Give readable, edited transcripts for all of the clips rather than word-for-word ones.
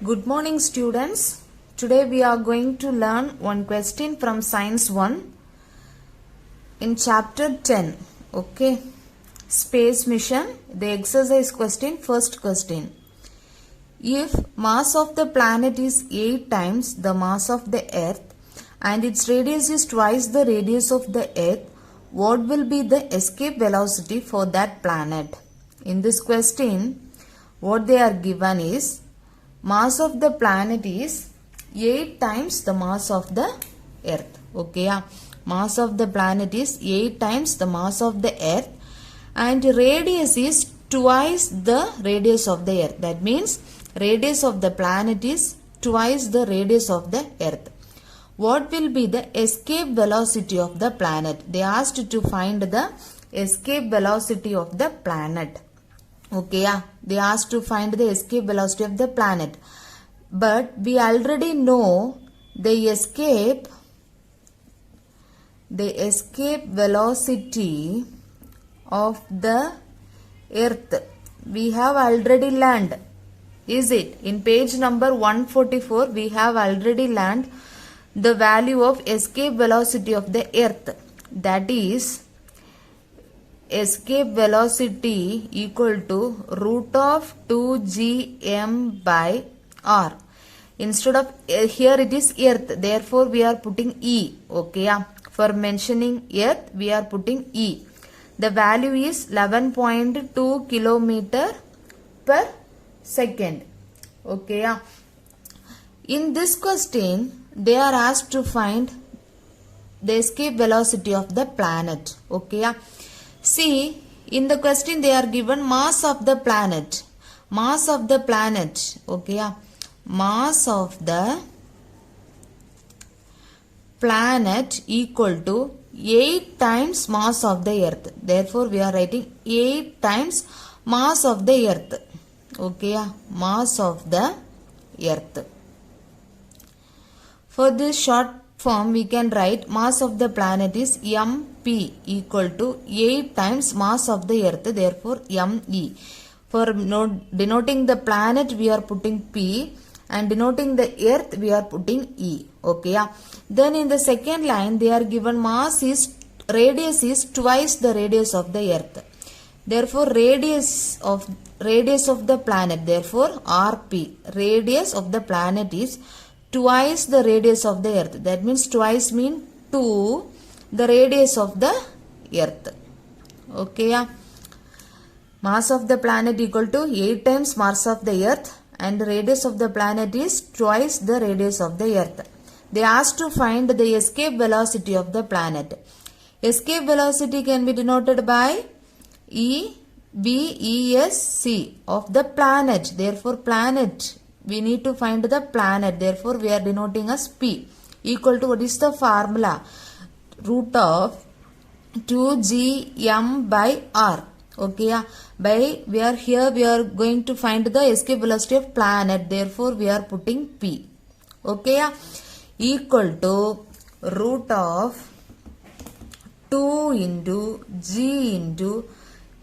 Good morning, students. Today we are going to learn one question from Science 1 in chapter 10. Okay. Space mission. The exercise question, first question. If mass of the planet is 8 times the mass of the earth and its radius is twice the radius of the earth, what will be the escape velocity for that planet? In this question, what they are given is mass of the planet is 8 times the mass of the earth. Okay, yeah. Mass of the planet is 8 times the mass of the earth and radius is twice the radius of the earth. That means radius of the planet is twice the radius of the earth. What will be the escape velocity of the planet? They asked to find the escape velocity of the planet. Okay, yeah. They asked to find the escape velocity of the planet. But we already know the escape velocity of the earth. We have already learned. Is it? In page number 144, we have already learned the value of escape velocity of the earth. That is escape velocity equal to root of 2gm by r. Instead of here it is earth, therefore we are putting e. Okay, yeah. For mentioning earth we are putting e. The value is 11.2 kilometer per second. Okay, yeah. In this question they are asked to find the escape velocity of the planet. Okay, yeah. See, in the question they are given mass of the planet. Mass of the planet. Okay, yeah. Mass of the planet equal to 8 times mass of the earth. Therefore, we are writing 8 times mass of the earth. Okay, yeah. Mass of the earth. For this short form, we can write mass of the planet is mp equal to 8 times mass of the earth. Therefore, me. For denoting the planet, we are putting p, and denoting the earth, we are putting e. Okay, yeah. Then in the second line, they are given radius is twice the radius of the earth. Therefore, radius of the planet. Therefore, rp. Radius of the planet is twice the radius of the earth. That means twice mean 2 the radius of the earth. Okay, yeah. Mass of the planet equal to 8 times mass of the earth and the radius of the planet is twice the radius of the earth. They asked to find the escape velocity of the planet. Escape velocity can be denoted by EVESC of the planet. Therefore, planet. We need to find the planet. Therefore, we are denoting as P equal to what is the formula? Root of 2gm by r. Okay, yeah. We are going to find the escape velocity of planet. Therefore, we are putting P. Okay, yeah. Equal to root of 2 into g into,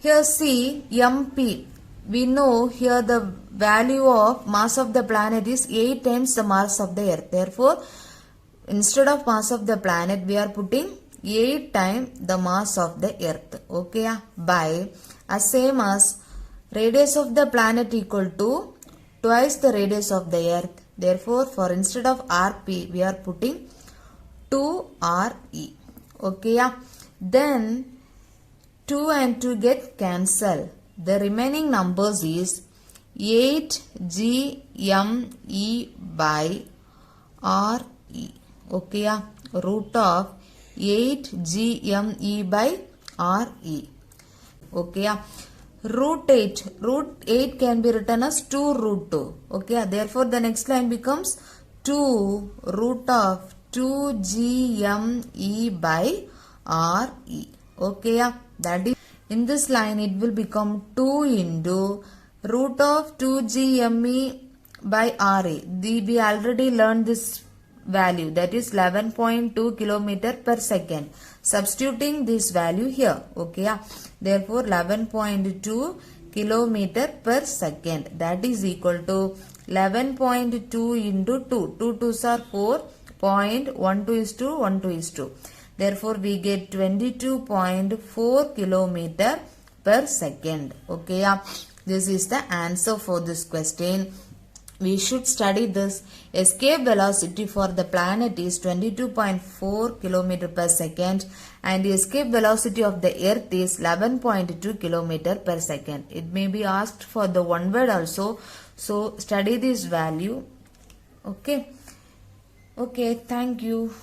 here see mp. We know here the value of mass of the planet is 8 times the mass of the earth. Therefore, instead of mass of the planet, we are putting 8 times the mass of the earth. Okay, by as same as radius of the planet equal to twice the radius of the earth. Therefore, for instead of rp, we are putting 2re. Okay, then 2 and 2 get cancelled. The remaining numbers is 8gme by re. Okay, root of 8gme by re. Okay, root 8 can be written as 2 root 2. Okay, therefore the next line becomes 2 root of 2gme by re. Okay, that is, in this line it will become 2 into root of 2gme by ra. We already learned this value, that is 11.2 kilometer per second. Substituting this value here. Okay, therefore 11.2 kilometer per second. That is equal to 11.2 into 2. 2 2s are 4. 0.12 is 2. 1 2 is 2. Therefore, we get 22.4 kilometer per second. Okay, yeah. This is the answer for this question. We should study this. Escape velocity for the planet is 22.4 km per second and the escape velocity of the earth is 11.2 km per second. It may be asked for the one word also. So study this value. Okay. Okay, thank you.